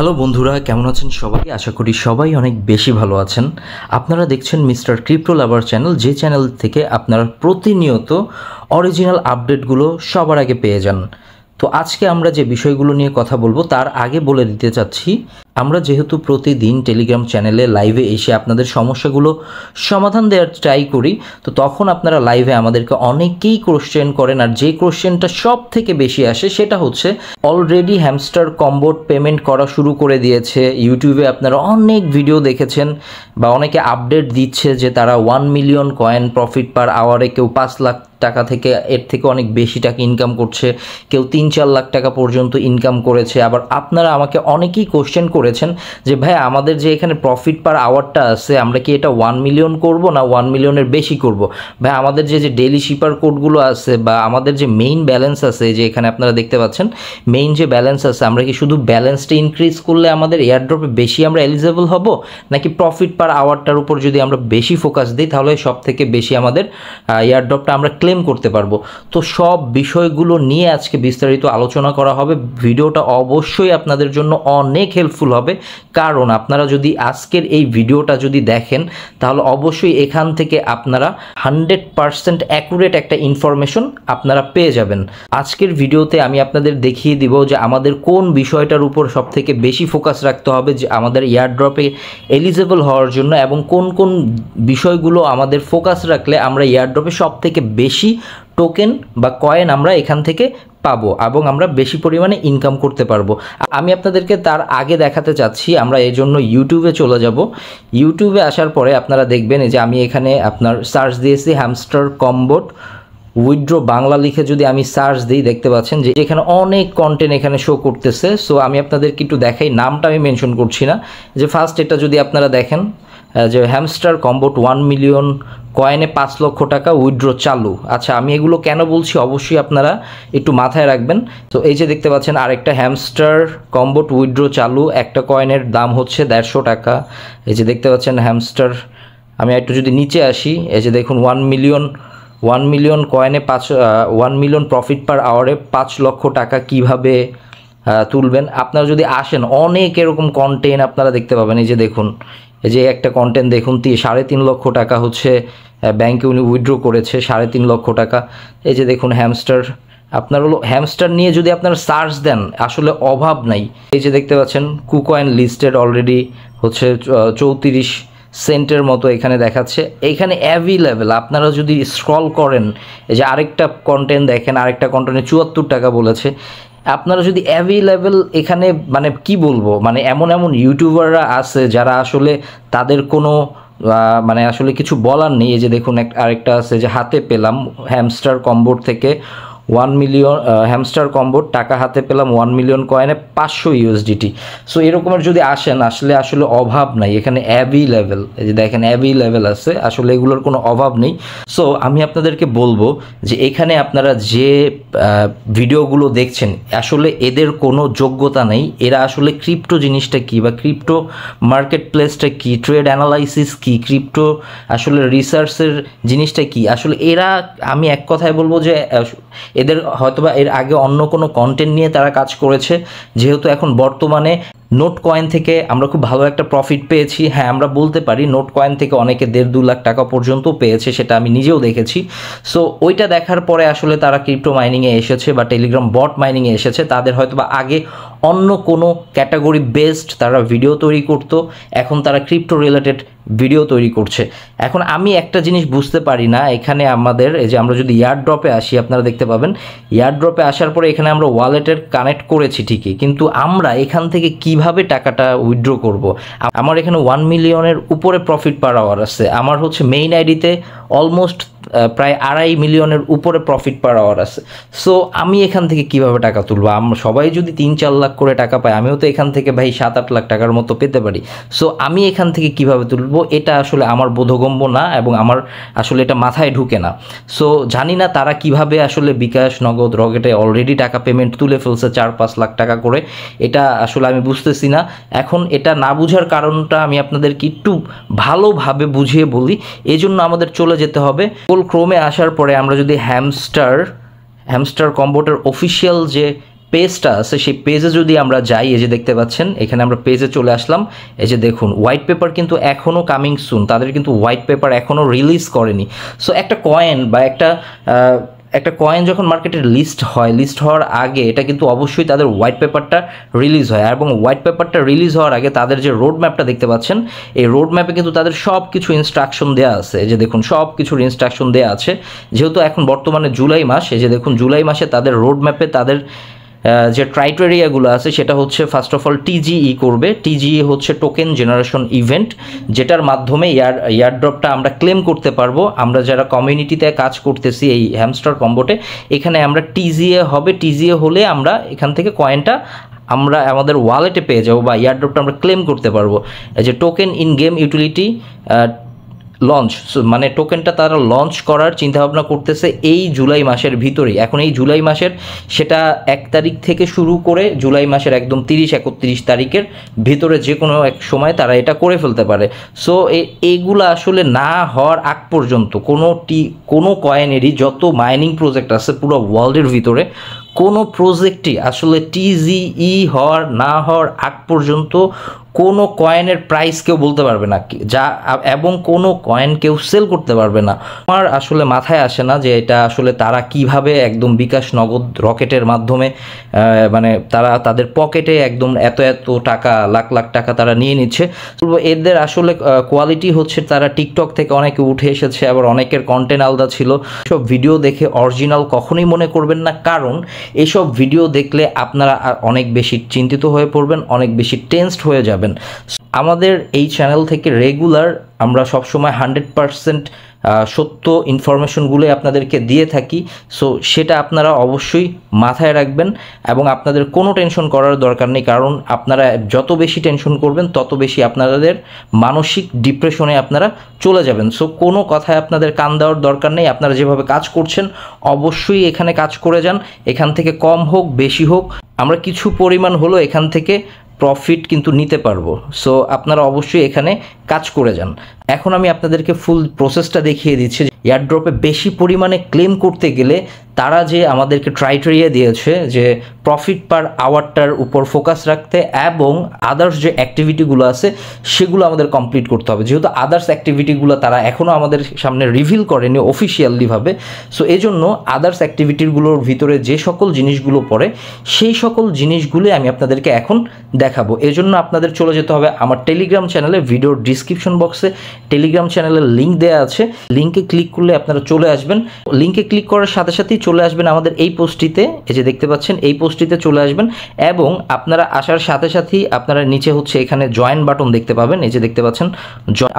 Hello বন্ধুরা, কেমন আছেন সবাই? আশা করি সবাই অনেক বেশি ভালো আছেন। আপনারা দেখছেন মিস্টার ক্রিপ্টো লাভার চ্যানেল, যে চ্যানেল থেকে আপনারা প্রতিনিয়ত অরিজিনাল আপডেটগুলো সবার আগে পেয়ে যান। তো আজকে আমরা যে বিষয়গুলো নিয়ে কথা বলবো তার আগে বলে দিতে চাচ্ছি, আমরা যেহেতু প্রতিদিন টেলিগ্রাম চ্যানেলে লাইভে এসে আপনাদের সমস্যাগুলো সমাধান দেওয়ার ট্রাই করি, তো তখন আপনারা লাইভে আমাদেরকে অনেকেই কোশ্চেন করেন, আর যে কোশ্চেনটা সব থেকে বেশি আসে সেটা হচ্ছে অলরেডি হ্যামস্টার কম্বোট পেমেন্ট করা শুরু করে দিয়েছে। ইউটিউবে আপনারা অনেক ভিডিও দেখেছেন বা অনেকে আপডেট দিচ্ছে যে তারা 1 মিলিয়ন কয়েন প্রফিট পার আওয়ারে, কেউ 5 লাখ টাকা থেকে এর থেকে অনেক বেশি টাকা ইনকাম করছে, কেউ 3-4 লাখ টাকা পর্যন্ত ইনকাম করেছে। আবার আপনারা আমাকে অনেকেই কোশ্চেন করেছেন যে ভাই, আমাদের যে এখানে প্রফিট পার আওয়ারটা আছে, আমরা কি এটা 1 মিলিয়ন করব না 1 মিলিয়নের বেশি করব? ভাই, আমাদের যে ডেইলি শিপার কোডগুলো আছে বা আমাদের যে মেইন ব্যালেন্স আছে, যে এখানে আপনারা দেখতে পাচ্ছেন মেইন যে ব্যালেন্স আছে, আমরা কি শুধু ব্যালেন্সটা ইনক্রিজ করলে আমাদের এয়ারড্রপে বেশি আমরা এলিজেবল হব, নাকি প্রফিট পার আওয়ারটার উপর যদি আমরা বেশি ফোকাস দিই তাহলে সব থেকে বেশি আমাদের এয়ারড্রপটা আমরা ক্লেম করতে পারবো? তো সব বিষয়গুলো নিয়ে আজকে বিস্তারিত আলোচনা করা হবে। ভিডিওটা অবশ্যই আপনাদের জন্য অনেক হেল্পফুল হবে, কারণ আপনারা যদি আজকের এই ভিডিওটা যদি দেখেন তাহলে অবশ্যই এখান থেকে আপনারা 100% অ্যাকুরেট একটা ইনফরমেশন আপনারা পেয়ে যাবেন। আজকের ভিডিওতে আমি আপনাদের দেখিয়ে দিব যে আমাদের কোন বিষয়টার উপর সব থেকে বেশি ফোকাস রাখতে হবে যে আমাদের এয়ারড্রপে এলিজেবল হওয়ার জন্য, এবং কোন কোন বিষয়গুলো আমাদের ফোকাস রাখলে আমরা এয়ারড্রপে সব থেকে বেশি টোকেন বা কয়েন আমরা এখান থেকে পাবো এবং আমরা বেশি পরিমাণে ইনকাম করতে পারবো। আমি আপনাদেরকে তার আগে দেখাতে চাচ্ছি, আমরা এই জন্য ইউটিউবে চলে যাব। ইউটিউবে আসার পরে আপনারা দেখবেন যে আমি এখানে আপনার সার্চ দিয়েছি হ্যামস্টার কম্বোট উইথড্র বাংলা লিখে যদি আমি সার্চ দিই, দেখতে পাচ্ছেন যে এখানে অনেক কন্টেন্ট এখানে শো করতেছে। সো আমি আপনাদেরকে একটু দেখাই, নামটা আমি মেনশন করছি না। যে ফার্স্ট এটা যদি আপনারা দেখেন যে হ্যামস্টার কম্বোট 1 মিলিয়ন কয়েনে 5 লক্ষ টাকা উইথড্র চালু। আচ্ছা, আমি এগুলো কেন বলছি অবশ্যই আপনারা একটু মাথায় রাখবেন। তো এই যে দেখতে পাচ্ছেন আরেকটা হ্যামস্টার কম্বোট উইথড্র চালু, একটা কয়েনের দাম হচ্ছে 150 টাকা। এই যে দেখতে পাচ্ছেন হ্যামস্টার, আমি একটু যদি নিচে আসি, এই যে দেখুন 1 মিলিয়ন কয়েনে 1 মিলিয়ন প্রফিট পার আওয়ারে 5 লক্ষ টাকা কিভাবে তুলবেন। আপনারা যদি আসেন অনেক এরকম কন্টেন্ট আপনারা দেখতে পাবেন। এই যে দেখুন, এই যে একটা কন্টেন্ট দেখুন, 3.5 লক্ষ টাকা হচ্ছে ব্যাংকে উনি উইথড্র করেছে, 3.5 লক্ষ টাকা। এই যে দেখুন হ্যামস্টার, আপনার হলো হ্যামস্টার নিয়ে যদি আপনারা সার্চ দেন আসলে অভাব নাই। এই যে দেখতে পাচ্ছেন কুকয়েন লিস্টেড অলরেডি হচ্ছে 34 সেন্টের মতো এখানে দেখাচ্ছে। এইখানে অ্যাভেলেবেল, আপনারা যদি স্ক্রল করেন এই যে আরেকটা কন্টেন্ট দেখেন, আরেকটা কন্টেন্টে 74 টাকা বলেছে। আপনারা যদি অ্যাভেলেবেল এখানে মানে কি বলবো, মানে এমন এমন ইউটিউবাররা আছে যারা আসলে তাদের কোনো মানে আসলে কিছু বলার নেই। এই যে দেখুন আরেকটা আছে যে হাতে পেলাম হ্যামস্টার কম্বোট থেকে 1 মিলিয়ন হ্যামস্টার কম্বোট টাকা হাতে পেলাম 1 মিলিয়ন কয়েনে 500 ইউএসডিটি। সো এরকমের যদি আসেন আসলে অভাব নাই, এখানে অ্যাভেলেবেল। এই যে দেখেন অ্যাভেলেবেল আছে, আসলে এগুলোর কোনো অভাব নেই। সো আমি আপনাদেরকে বলবো যে এখানে আপনারা যে ভিডিওগুলো দেখছেন আসলে এদের কোনো যোগ্যতা নেই। এরা আসলে ক্রিপ্টো জিনিসটা কী বা ক্রিপ্টো মার্কেট প্লেসটা কী, ট্রেড অ্যানালাইসিস কী, ক্রিপ্টো আসলে রিসার্চের জিনিসটা কী, আসলে এরা, আমি এক কথায় বলবো যে এদের হয়তোবা এর আগে অন্য কোনো কন্টেন্ট নিয়ে তারা কাজ করেছে। যেহেতু এখন বর্তমানে নোট কয়েন থেকে আমরা খুব ভালো একটা প্রফিট পেয়েছি, হ্যাঁ আমরা বলতে পারি নোট কয়েন থেকে অনেকে 1.5-2 লাখ টাকা পর্যন্ত পেয়েছে, সেটা আমি নিজেও দেখেছি। সো ওইটা দেখার পরে আসলে তারা ক্রিপ্টো মাইনিংয়ে এসেছে বা টেলিগ্রাম বট মাইনিংয়ে এসেছে। তাদের হয়তোবা আগে অন্য কোনো ক্যাটাগরি বেসড তারা ভিডিও তৈরি করতো, এখন তারা ক্রিপ্টো রিলেটেড ভিডিও তৈরি করছে। এখন আমি একটা জিনিস বুঝতে পারি না, এখানে আমাদের এই যে আমরা যদি এয়ারড্রপে আসি, আপনারা দেখতে পাবেন এয়ারড্রপে আসার পরে এখানে আমরা ওয়ালেটের কানেক্ট করেছি ঠিকই, কিন্তু আমরা এখান থেকে কিভাবে টাকাটা উইথড্র করব? আমার এখানে 1 মিলিয়নের উপরে প্রফিট পার আওয়ার আছে, আমার হচ্ছে মেইন আইডিতে অলমোস্ট প্রায় 2.5 মিলিয়নের উপরে প্রফিট পার আওয়ার আছে। সো আমি এখান থেকে কিভাবে টাকা তুলবো? সবাই যদি 3-4 লাখ করে টাকা পায়, আমিও তো এখান থেকে ভাই 7-8 লাখ টাকার মতো পেতে পারি। সো আমি এখান থেকে কিভাবে তুলবো, এটা আসলে আমার বোধগম্য না এবং আমার আসলে এটা মাথায় ঢুকে না। সো জানি না তারা কিভাবে আসলে বিকাশ, নগদ, রকেটে অলরেডি টাকা পেমেন্ট তুলে ফেলছে 4-5 লাখ টাকা করে, এটা আসলে আমি বুঝতেছি না। এখন এটা না বুঝার কারণটা আমি আপনাদেরকে একটু ভালোভাবে বুঝিয়ে বলি। এই জন্য আমাদের চলে যেতে হবে ক্রোমে আসার পরে আমরা যদি হ্যামস্টার কম্বোটের অফিসিয়াল যে পেজটা আছে সেই পেজে যদি আমরা যাই, এই যে দেখতে পাচ্ছেন এখানে আমরা পেজে চলে আসলাম। এই যে দেখুন হোয়াইট পেপার কিন্তু এখনও কামিং সুন, তাদের কিন্তু হোয়াইট পেপার এখনও রিলিজ করেনি। সো একটা কয়েন বা একটা কয়েন যখন মার্কেটে লিস্ট হওয়ার আগে এটা কিন্তু অবশ্যই তাদের হোয়াইট পেপারটা রিলিজ হয়, এবং হোয়াইট পেপারটা রিলিজ হওয়ার আগে তাদের যে রোড ম্যাপটা দেখতে পাচ্ছেন, এই রোড ম্যাপে কিন্তু তাদের সব কিছু ইনস্ট্রাকশন দেওয়া আছে। এই যে দেখুন সব কিছুর ইনস্ট্রাকশন দেওয়া আছে। যেহেতু এখন বর্তমানে জুলাই মাস, এই যে দেখুন জুলাই মাসে তাদের রোড ম্যাপে তাদের যে ক্রাইটেরিয়াগুলো আছে সেটা হচ্ছে ফার্স্ট অফ অল টিজিই করবে। টিজিই হচ্ছে টোকেন জেনারেশন ইভেন্ট, যেটার মাধ্যমে ইয়ারড্রপটা আমরা ক্লেম করতে পারবো। আমরা যারা কমিউনিটিতে কাজ করতেছি এই হ্যামস্টার কম্বোটে, এখানে আমরা টিজিএ হবে, টিজিএ হলে আমরা এখান থেকে কয়েনটা আমরা আমাদের ওয়ালেটে পেয়ে যাবো বা ইয়ারড্রপটা আমরা ক্লেম করতে পারবো। এই যে token in game utility launch, মানে টোকেনটা তারা লঞ্চ করার চিন্তাভাবনা করতেছে এই জুলাই মাসের ভিতরেই। এখন এই জুলাই মাসের সেটা 1 তারিখ থেকে শুরু করে জুলাই মাসের একদম 30-31 তারিখের ভিতরে যে কোনো এক সময় তারা এটা করে ফেলতে পারে। সো এইগুলো আসলে না হওয়ার আগ পর্যন্ত কোনো কয়েনেরই যত মাইনিং প্রজেক্ট আছে পুরো ওয়ার্ল্ডের ভিতরে কোনো প্রজেক্টই আসলে টিজিই না হওয়ার আগ পর্যন্ত কোনো কয়েনের প্রাইস কেউ বলতে পারবে না এবং কোনো কয়েন কেউ সেল করতে পারবে না। আমার আসলে মাথায় আসে না যে এটা আসলে তারা কিভাবে একদম বিকাশ নগদ রকেটের মাধ্যমে মানে তারা তাদের পকেটে একদম এত টাকা লাখ লাখ টাকা তারা নিয়ে নিচ্ছে। এদের আসলে কোয়ালিটি হচ্ছে তারা টিকটক থেকে অনেকে উঠে এসেছে, আবার অনেকের কন্টেন্ট আলাদা ছিল। সব ভিডিও দেখে অরিজিনাল কখনোই মনে করবেন না, কারণ এসব ভিডিও দেখলে আপনারা অনেক বেশি চিন্তিত হয়ে পড়বেন, অনেক বেশি টেনসড হয়ে যাবেন। আমাদের এই চ্যানেল থেকে রেগুলার আমরা সবসময় 100% সত্য ইনফরমেশনগুলো আপনাদেরকে দিয়ে থাকি। সো সেটা আপনারা অবশ্যই মাথায় রাখবেন এবং আপনাদের কোনো টেনশন করার দরকার নেই, কারণ আপনারা যত বেশি টেনশন করবেন তত বেশি আপনাদের মানসিক ডিপ্রেশনে আপনারা চলে যাবেন। সো কোনো কথায় আপনাদের কান দেওয়ার দরকার নেই। আপনারা যেভাবে কাজ করছেন অবশ্যই এখানে কাজ করে যান, এখান থেকে কম হোক বেশি হোক আমরা কিছু পরিমাণ হলো এখান থেকে প্রফিট কিন্তু নিতে পারবো। সো আপনারা অবশ্যই এখানে কাজ করে যান। এখন আমি আপনাদেরকে ফুল প্রসেসটা দেখিয়ে দিচ্ছি। এয়ারড্রপে বেশি পরিমাণে ক্লেম করতে গেলে তারা যে আমাদেরকে ক্রাইটেরিয়া দিয়েছে যে প্রফিট পার আওয়ারটার উপর ফোকাস রাখতে এবং আদার্স যে অ্যাক্টিভিটিগুলো আছে সেগুলো আমাদের কমপ্লিট করতে হবে। যেহেতু আদার্স অ্যাক্টিভিটিগুলো তারা এখনও আমাদের সামনে রিভিল করেনি অফিসিয়ালিভাবে, সো এই জন্য আদার্স অ্যাক্টিভিটিগুলোর ভিতরে যে সকল জিনিসগুলো পড়ে সেই সকল জিনিসগুলো আমি আপনাদেরকে এখন দেখাবো। এজন্য আপনাদের চলে যেতে হবে আমার টেলিগ্রাম চ্যানেলে। ভিডিওর ডিসক্রিপশন বক্সে টেলিগ্রাম চ্যানেলের লিঙ্ক দেওয়া আছে, লিঙ্কে ক্লিক করলে আপনারা চলে আসবেন। লিঙ্কে ক্লিক করার সাথে সাথেই চলে আসবেন আমাদের এই পোস্টটিতে, এই যে দেখতে পাচ্ছেন এই পোস্টটিতে চলে আসবেন এবং আপনারা আসার সাথে সাথেই আপনারা নিচে হচ্ছে এখানে জয়েন বাটন দেখতে পাবেন, এই যে দেখতে পাচ্ছেন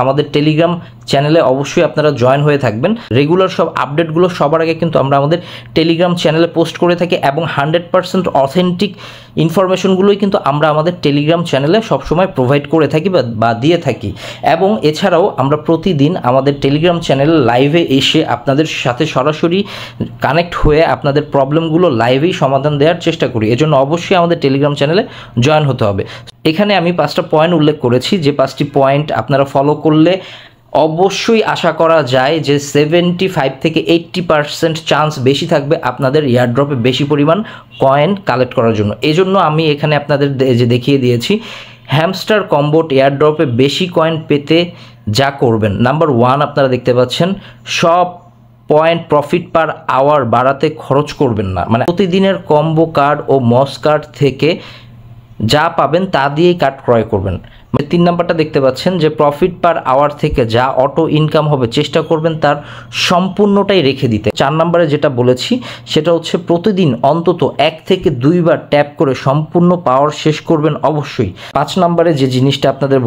আমাদের টেলিগ্রাম চ্যানেলে অবশ্যই আপনারা জয়েন হয়ে থাকবেন। রেগুলার সব আপডেটগুলো সবার আগে কিন্তু আমরা আমাদের টেলিগ্রাম চ্যানেলে পোস্ট করে থাকি এবং 100% অথেন্টিক ইনফরমেশনগুলোই কিন্তু আমরা আমাদের টেলিগ্রাম চ্যানেলে সবসময় প্রোভাইড করে থাকি বা দিয়ে থাকি। এবং এছাড়াও আমরা প্রতিদিন আমাদের টেলিগ্রাম চ্যানেলে লাইভে এসে আপনাদের সাথে সরাসরি কানেক্ট হয়ে আপনাদের প্রবলেমগুলো লাইভেই সমাধান দেওয়ার চেষ্টা করি। এজন্য অবশ্যই আমাদের টেলিগ্রাম চ্যানেলে জয়েন হতে হবে। এখানে আমি 5টা পয়েন্ট উল্লেখ করেছি, যে 5টি পয়েন্ট আপনারা ফলো করলে অবশ্যই আশা করা যায় যে 75 থেকে 80% চান্স বেশি থাকবে আপনাদের এয়ারড্রপে বেশি পরিমাণ কয়েন কালেক্ট করার জন্য। এজন্য আমি এখানে আপনাদের যে দেখিয়ে দিয়েছি হ্যামস্টার কম্বোট এয়ারড্রপে বেশি কয়েন পেতে যা করবেন। নাম্বার 1 আপনারা দেখতে পাচ্ছেন, সব পয়েন্ট প্রফিট পার আওয়ার বাড়াতে খরচ করবেন না। মানে প্রতিদিনের কম্বো কার্ড ও মস কার্ড থেকে যা পাবেন তা দিয়েই কার্ড ক্রয় করবেন। 3 নাম্বারটা দেখতে পাচ্ছেন যে প্রফিট পার আওয়ার থেকে যা অটো ইনকাম হবে চেষ্টা করবেন তার সম্পূর্ণটাই রেখে দিতে। 4 নাম্বারে যেটা বলেছি সেটা হচ্ছে প্রতিদিন অন্তত 1 থেকে 2 বার ট্যাপ করে সম্পূর্ণ পাওয়ার শেষ করবেন অবশ্যই। 5 নাম্বারে যে জিনিসটা আপনাদের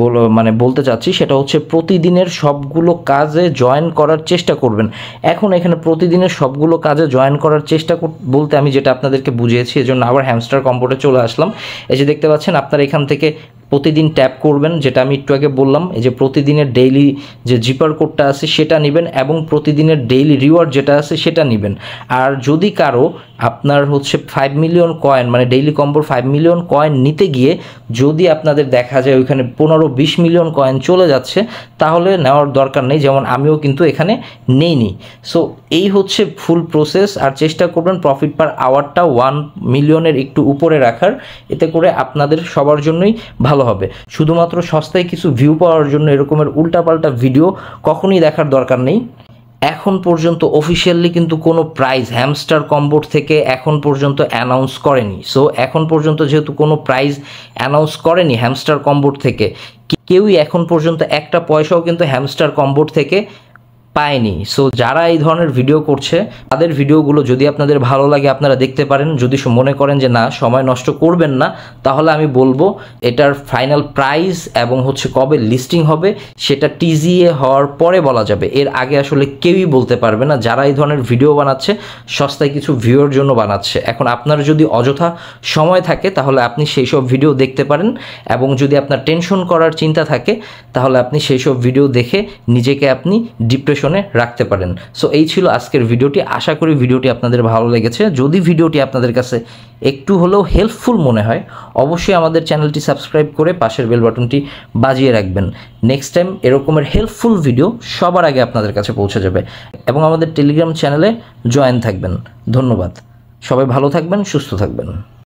বলতে চাচ্ছি সেটা হচ্ছে প্রতিদিনের সবগুলো কাজে জয়েন করার চেষ্টা করবেন। এখন এখানে প্রতিদিনের সবগুলো কাজে জয়েন করার চেষ্টা বলতে আমি যেটা আপনাদেরকে বুঝিয়েছি, এজন্য আবার হ্যামস্টার কম্বোটে চলে আসলাম। এই যে দেখতে পাচ্ছেন আপনারা এখান থেকে প্রতিদিন ট্যাপ করবেন, যেটা আমি একটু আগে বললাম, এই যে প্রতিদিনের ডেইলি যে জিপার কোডটা আছে সেটা নেবেন এবং প্রতিদিনের ডেইলি রিওয়ার্ড যেটা আছে সেটা নেবেন। আর যদি কারো আপনার হচ্ছে 5 মিলিয়ন কয়েন মানে ডেইলি কম্বোর 5 মিলিয়ন কয়েন নিতে গিয়ে যদি আপনাদের দেখা যায় ওইখানে 15-20 মিলিয়ন কয়েন চলে যাচ্ছে, তাহলে নেওয়ার দরকার নেই, যেমন আমিও কিন্তু এখানে নেইনি। সো এই হচ্ছে ফুল প্রসেস। আর চেষ্টা করবেন প্রফিট পার আওয়ারটা 1 মিলিয়নের একটু উপরে রাখার, এতে করে আপনাদের সবার জন্যই ভালো হবে। শুধুমাত্র সস্তায় কিছু ভিউ পাওয়ার জন্য এরকমের উল্টাপাল্টা ভিডিও কখনোই দেখার দরকার নেই। এখন পর্যন্ত অফিসিয়ালি কিন্তু কোনো প্রাইজ হ্যামস্টার কম্বোর থেকে এখন পর্যন্ত অ্যানাউন্স করেনি। সো এখন পর্যন্ত যেহেতু কোনো প্রাইজ অ্যানাউন্স করেনি হ্যামস্টার কম্বোর থেকে, কেউই এখন পর্যন্ত একটা পয়সাও কিন্তু হ্যামস্টার কম্বোর থেকে পায়নি। সো যারা এই ধরনের ভিডিও করছে তাদের ভিডিওগুলো যদি আপনাদের ভালো লাগে আপনারা দেখতে পারেন। যদি মনে করেন যে না সময় নষ্ট করবেন না, তাহলে আমি বলবো এটার ফাইনাল প্রাইস এবং হচ্ছে কবে লিস্টিং হবে সেটা টিজিএ হওয়ার পরে বলা যাবে। এর আগে আসলে কেউই বলতে পারবে না। যারা এই ধরনের ভিডিও বানাচ্ছে সস্তায় কিছু ভিউর জন্য বানাচ্ছে। এখন আপনার যদি অযথা সময় থাকে তাহলে আপনি সেই সব ভিডিও দেখতে পারেন, এবং যদি আপনার টেনশন করার চিন্তা থাকে তাহলে আপনি সেই সব ভিডিও দেখে নিজেকে আপনি ডিপ্রেশন রাখতে পারেন। সো এই ছিল আজকের ভিডিওটি। আশা করি ভিডিওটি আপনাদের ভালো লেগেছে। যদি ভিডিওটি আপনাদের কাছে একটু হলেও হেল্পফুল মনে হয়, অবশ্যই আমাদের চ্যানেলটি সাবস্ক্রাইব করে পাশের বেল বাটনটি বাজিয়ে রাখবেন। নেক্সট টাইম এরকমের হেল্পফুল ভিডিও সবার আগে আপনাদের কাছে পৌঁছে যাবে। এবং আমাদের টেলিগ্রাম চ্যানেলে জয়েন থাকবেন। ধন্যবাদ। সবাই ভালো থাকবেন, সুস্থ থাকবেন।